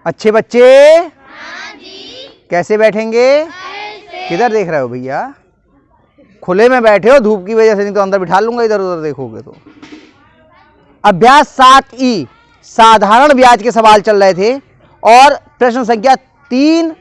अच्छे बच्चे कैसे बैठेंगे? किधर देख रहे हो भैया? खुले में बैठे हो धूप की वजह से, नहीं तो अंदर बिठा लूंगा इधर उधर देखोगे तो। अभ्यास 7E साधारण ब्याज के सवाल चल रहे थे और प्रश्न संख्या 3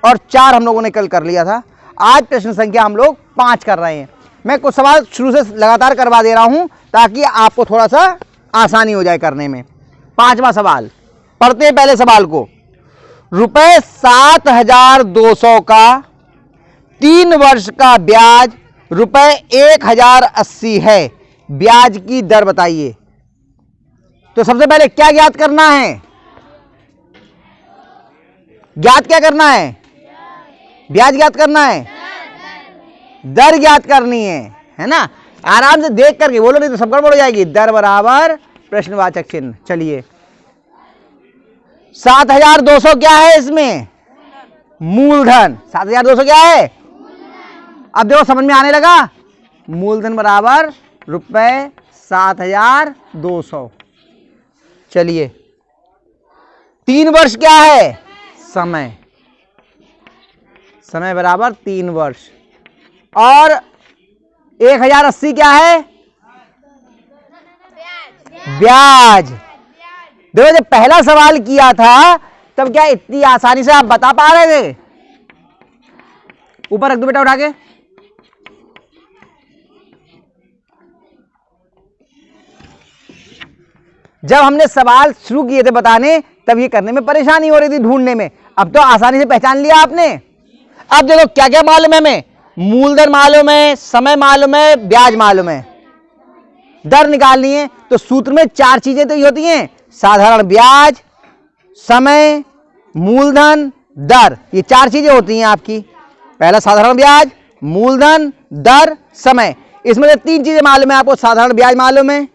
और 4 हम लोगों ने कल कर लिया था। आज प्रश्न संख्या हम लोग 5 कर रहे हैं। मैं कुछ सवाल शुरू से लगातार करवा दे रहा हूं ताकि आपको थोड़ा सा आसानी हो जाए करने में। 5वां सवाल पढ़ते हैं पहले सवाल को। रुपए 7,200 का 3 वर्ष का ब्याज रुपए 1,080 है, ब्याज की दर बताइए। तो सबसे पहले क्या ज्ञात करना है? ज्ञात क्या करना है? ब्याज ज्ञात करना है, दर ज्ञात करनी है ना? आराम से देख करके बोलो, नहीं तो सब गड़बड़ हो जाएगी। दर बराबर प्रश्नवाचक चिन्ह। चलिए 7,200 क्या है इसमें? मूलधन। 7,200 क्या है? अब देखो समझ में आने लगा। मूलधन बराबर रुपए 7,200। चलिए 3 वर्ष क्या है? समय। समय बराबर 3 वर्ष। और 1,080 क्या है? ब्याज। देखो जब पहला सवाल किया था तब क्या इतनी आसानी से आप बता पा रहे थे? ऊपर रख दो बेटा उठा के। जब हमने सवाल शुरू किए थे बताने तब ये करने में परेशानी हो रही थी, ढूंढने में। अब तो आसानी से पहचान लिया आपने। अब देखो क्या क्या मालूम है हमें? मूलधन मालूम है, समय मालूम है, ब्याज मालूम है। दर निकालनी है तो सूत्र में 4 चीजें तो ही होती हैं, साधारण ब्याज, समय, मूलधन, दर। ये 4 चीजें होती हैं आपकी। पहला साधारण ब्याज, मूलधन, दर, समय। इसमें से 3 चीजें मालूम है आपको। साधारण ब्याज मालूम है,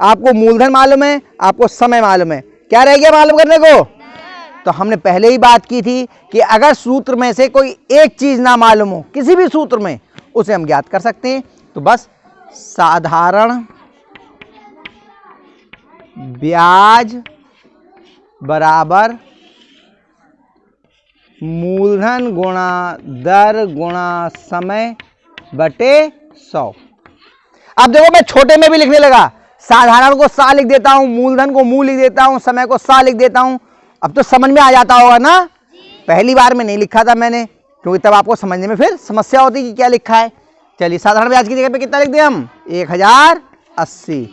आपको मूलधन मालूम है, आपको समय मालूम है। क्या रह गया मालूम करने को? तो हमने पहले ही बात की थी कि अगर सूत्र में से कोई एक चीज ना मालूम हो किसी भी सूत्र में, उसे हम ज्ञात कर सकते हैं। तो बस साधारण ब्याज बराबर मूलधन गुणा दर गुणा समय बटे 100। अब देखो मैं छोटे में भी लिखने लगा। साधारण को सा लिख देता हूं, मूलधन को मू लिख देता हूं, समय को सा लिख देता हूं। अब तो समझ में आ जाता होगा ना? पहली बार में नहीं लिखा था मैंने, क्योंकि तब आपको समझने में फिर समस्या होती कि क्या लिखा है। चलिए साधारण ब्याज की जगह पे कितना लिख दें हम? 1,080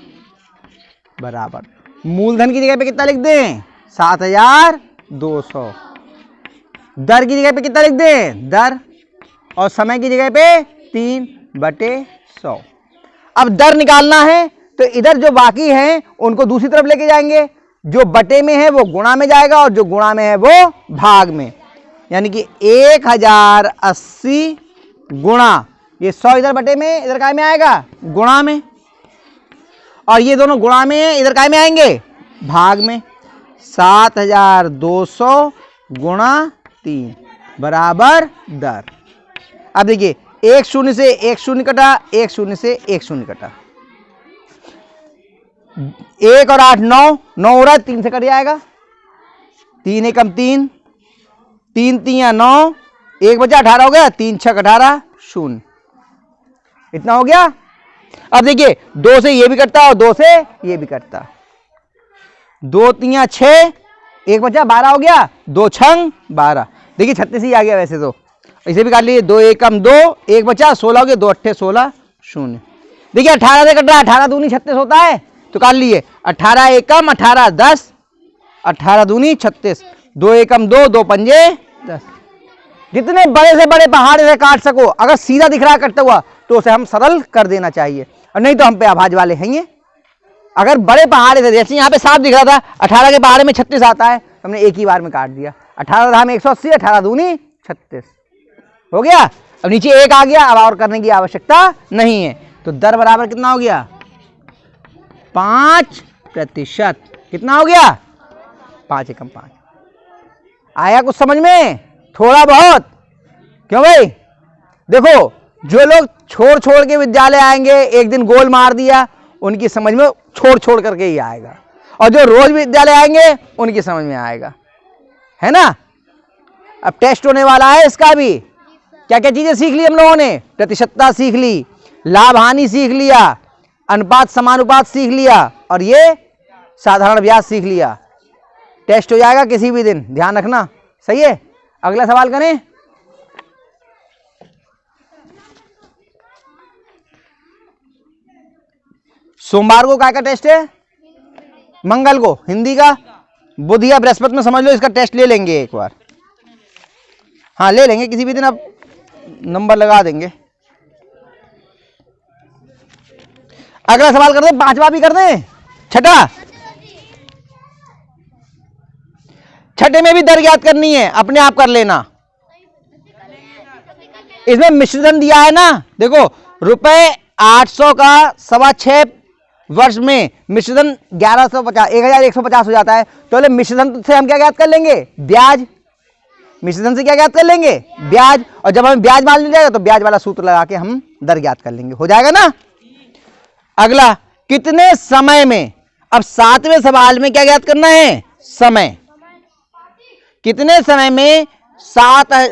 बराबर मूलधन की जगह पे कितना लिख दें? 7,200। दर की जगह पे कितना लिख दें? दर। और समय की जगह पे 3/100। अब दर निकालना है तो इधर जो बाकी हैं उनको दूसरी तरफ लेके जाएंगे। जो बटे में है वो गुणा में जाएगा और जो गुणा में है वो भाग में। यानी कि 1,080 गुणा ये 100 इधर बटे में, इधर काय में आएगा? गुणा में। और ये दोनों गुणा में है, इधर काय में आएंगे? भाग में। 7,200 गुणा 3 बराबर दर। अब देखिए 1 शून्य से 1 शून्य कटा, 1 शून्य से 1 शून्य कटा। 1 और 8 9, 9 हो रहा है 3 से कट जाएगा। 3 एकम 3, 3 3 9, 1 बचा 18 हो गया। 3 6 18 0। इतना हो गया। अब देखिए 2 से ये भी कटता और 2 से ये भी कटता। 2 3 6, 1 बचा 12 हो गया। 2 6 12। देखिए 36 ही आ गया वैसे तो। इसे भी काट लीजिए। 2 एकम 2, 1 बचा 16 हो गया। 2 8 16 0। देखिए 18 से कट रहा है। 18 दूनी 36 होता है तो काट लिए। 18 एकम 18 10, 18 दूनी 36। 2 एकम 2, 2 पंजे 10। जितने बड़े से बड़े पहाड़ से काट सको, अगर सीधा दिख रहा है कटता हुआ तो उसे हम सरल कर देना चाहिए, और नहीं तो हम पे आभाज वाले हैं ये। अगर बड़े पहाड़ से, जैसे यहाँ पे साफ दिख रहा था, 18 के पहाड़ में 36 आता है, हमने एक ही बार में काट दिया। 18 धाम 180, 18 दूनी 36 हो गया। अब नीचे 1 आ गया, अब और करने की आवश्यकता नहीं है। तो दर बराबर कितना हो गया? 5%। कितना हो गया? 5 एकम 5। आया कुछ समझ में? थोड़ा बहुत। क्यों भाई? देखो जो लोग छोड़ छोड़ के विद्यालय आएंगे, एक दिन गोल मार दिया, उनकी समझ में छोड़ छोड़ करके ही आएगा, और जो रोज विद्यालय आएंगे उनकी समझ में आएगा। है ना। अब टेस्ट होने वाला है इसका भी। क्या क्या चीजें सीख ली हम लोगों ने? प्रतिशतता सीख ली, लाभ हानि सीख लिया, अनुपात समानुपात सीख लिया, और ये साधारण ब्याज सीख लिया। टेस्ट हो जाएगा किसी भी दिन, ध्यान रखना। सही है, अगला सवाल करें। सोमवार को क्या का टेस्ट है? मंगल को हिंदी का, बुध या बृहस्पति में समझ लो इसका टेस्ट ले लेंगे एक बार। हाँ ले लेंगे किसी भी दिन, अब नंबर लगा देंगे। अगला सवाल कर दें, पांचवा भी कर दें, छठा। छठे में भी दर ज्ञात करनी है, अपने आप कर लेना। इसमें मिश्रधन दिया है ना, देखो रुपए 800 का 6.25 वर्ष में मिश्रधन 1150 हो जाता है। तो मिश्रधन से हम क्या ज्ञात कर लेंगे? ब्याज। मिश्रधन से क्या ज्ञात कर लेंगे? ब्याज। और जब हमें ब्याज मालूम जाएगा तो ब्याज वाला सूत्र लगा के हम दर ज्ञात कर लेंगे, हो जाएगा ना। अगला, कितने समय में, अब 7वें सवाल में क्या ज्ञात करना है? समय। कितने समय में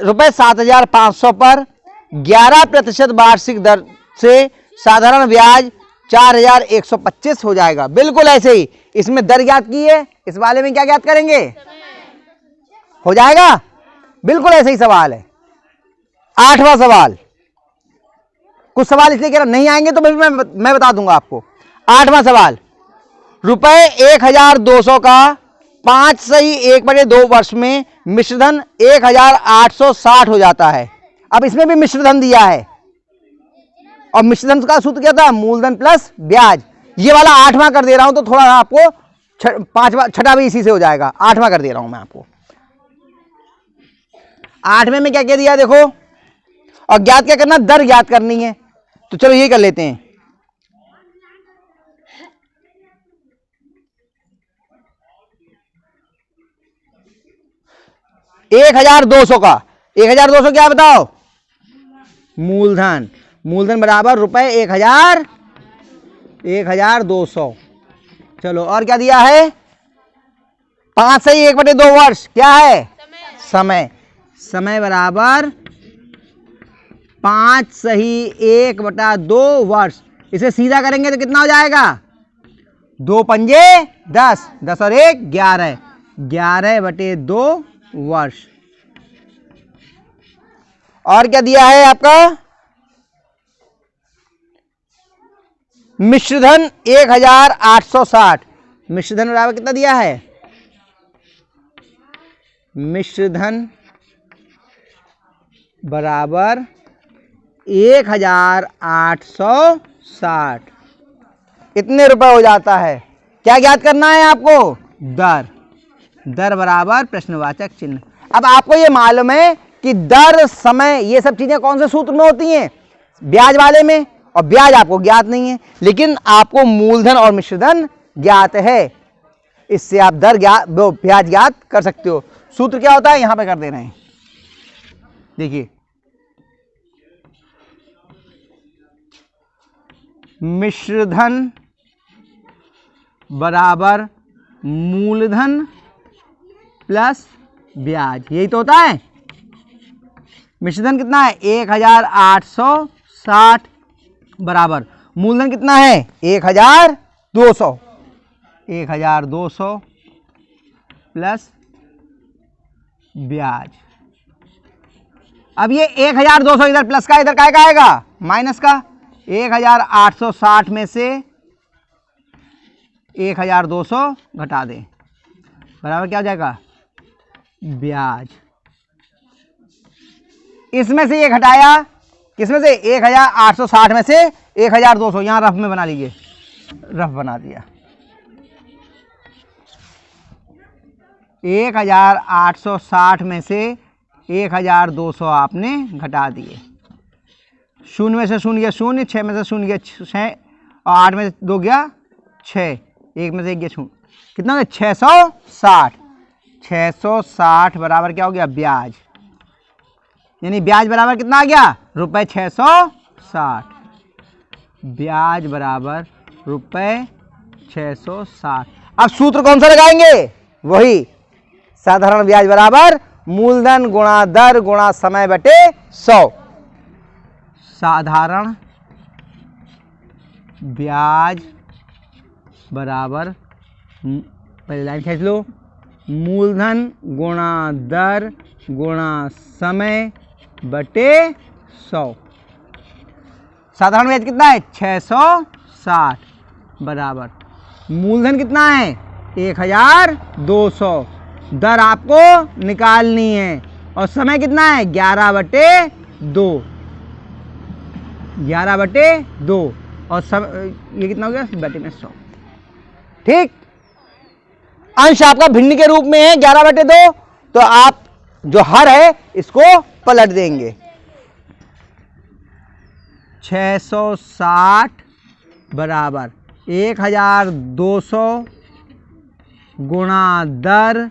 रुपए 7,500 पर 11% वार्षिक दर से साधारण ब्याज 4,125 हो जाएगा। बिल्कुल ऐसे ही इसमें दर ज्ञात की है, इस वाले में क्या ज्ञात करेंगे? हो जाएगा। बिल्कुल ऐसे ही सवाल है। 8वां सवाल, कुछ सवाल इसलिए कह रहा नहीं आएंगे तो मैं बता दूंगा आपको। 8वां सवाल, रुपए 1,200 का 5/1/2 वर्ष में मिश्रधन 1,860 हो जाता है। अब इसमें भी मिश्रधन दिया है, और मिश्रधन का सूत्र क्या था? मूलधन प्लस ब्याज। ये वाला 8वां कर दे रहा हूं तो थोड़ा आपको छठा भी इसी से हो जाएगा। 8वां कर दे रहा हूं मैं आपको। 8वें में क्या क्या दिया देखो, और ज्ञात क्या करना? दर ज्ञात करनी है। तो चलो ये कर लेते हैं। $1,200 का 1,200 क्या बताओ? मूलधन। मूलधन बराबर रुपए 1,200। चलो और क्या दिया है? 5/1/2 वर्ष क्या है? समय। समय बराबर 5/1/2 वर्ष। इसे सीधा करेंगे तो कितना हो जाएगा? 2 पंजे 10, 10 और 1 11, 11/2 वर्ष। और क्या दिया है आपका? मिश्रधन 1,860। मिश्रधन बराबर कितना दिया है? मिश्रधन बराबर 1,860। इतने रुपए हो जाता है। क्या ज्ञात करना है आपको? दर। दर बराबर प्रश्नवाचक चिन्ह। अब आपको ये मालूम है कि दर, समय, ये सब चीजें कौन से सूत्र में होती हैं? ब्याज वाले में। और ब्याज आपको ज्ञात नहीं है, लेकिन आपको मूलधन और मिश्रधन ज्ञात है। इससे आप दर ज्ञात, ब्याज ज्ञात कर सकते हो। सूत्र क्या होता है? यहां पे कर दे रहे हैं, देखिए। मिश्रधन बराबर मूलधन प्लस ब्याज, यही तो होता है। मिश्रधन कितना है? 1,860 बराबर मूलधन कितना है? 1,200। 1,200 प्लस ब्याज। अब ये 1,200 इधर प्लस का, इधर काय का आएगा? माइनस का। 1,860 में से 1,200 घटा दें, बराबर क्या हो जाएगा? ब्याज। इसमें से ये घटाया, किसमें से? 1,860 में से 1,200। यहां रफ में बना लीजिए, रफ बना दिया। 1,860 में से 1,200 आपने घटा दिए। 0 में से 0 गया 0, 6 में से 0 गया 6, और 8 में से 2 गया 6, 1 में से 1 गया 0। कितना हो गया? 660। 660 बराबर क्या हो गया? ब्याज। यानी ब्याज बराबर कितना आ गया? रुपए 660। ब्याज बराबर रुपए 660। अब सूत्र कौन सा लगाएंगे? वही साधारण ब्याज बराबर मूलधन गुणा दर गुणा समय बटे 100। साधारण ब्याज बराबर, पहले लाइन खींच लो, मूलधन गुणा दर गुणा समय बटे 100। साधारण ब्याज कितना है 660 बराबर मूलधन कितना है 1200, दर आपको निकालनी है और समय कितना है 11/2, 11/2 और ये कितना हो गया बटे में 100। ठीक, अंश आपका भिन्न के रूप में है 11/2, तो आप जो हर है इसको पलट देंगे। 660 बराबर 1200 गुणा दर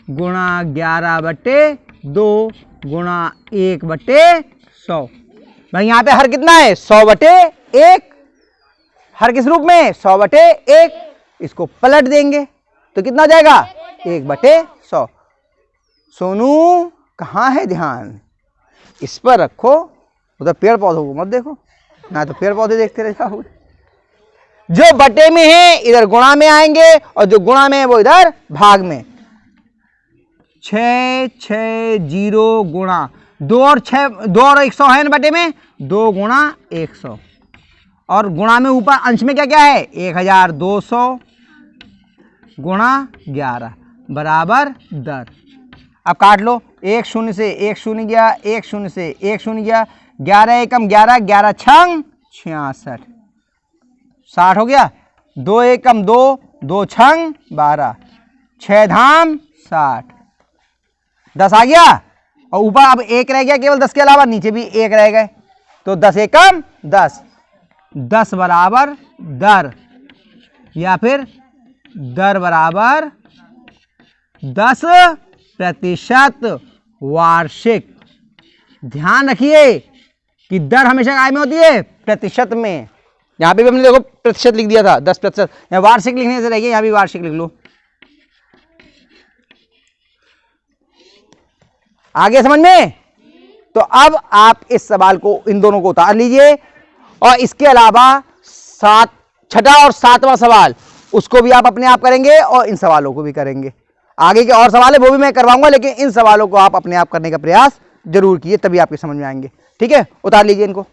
गुणा 11/2 गुणा 1/100। भाई यहाँ पे हर कितना है 100/1, हर किस रूप में 100/1, इसको पलट देंगे तो कितना हो जाएगा 1/100। सोनू कहाँ है ध्यान, इस पर रखो, उधर पेड़ पौधों को मत देखो, ना तो पेड़ पौधे देखते रह जाओगे। जो बटे में है इधर गुणा में आएंगे और जो गुणा में है वो इधर भाग में। 660 गुणा 2 और 100 है ना बटे में, 2 गुणा 100 और गुणा में ऊपर अंश में क्या क्या है 1200 गुणा 11 बराबर दर। अब काट लो, 1 0 से 1 0 गया, 1 0 से 1 0 गया, 11 एकम 11, 11 छंग 66, 60 हो गया, 2 एकम 2, 2 छंग 12, 6 धाम 60, 10 आ गया और ऊपर अब 1 रह गया केवल 10 के अलावा, नीचे भी 1 रह गए, तो 10 एकम 10, 10 बराबर दर या फिर दर बराबर 10% वार्षिक। ध्यान रखिए कि दर हमेशा काय में होती है प्रतिशत में, यहां पे भी हमने देखो प्रतिशत लिख दिया था 10%, यहाँ वार्षिक लिखने से रहिए, यहां भी वार्षिक लिख लो। आगे समझ में? तो अब आप इस सवाल को इन दोनों को उतार लीजिए और इसके अलावा 6ठा और 7वां सवाल उसको भी आप अपने आप करेंगे और इन सवालों को भी करेंगे। आगे के और सवाल है वो भी मैं करवाऊंगा, लेकिन इन सवालों को आप अपने आप करने का प्रयास जरूर कीजिए, तभी आपके समझ में आएंगे। ठीक है, उतार लीजिए इनको।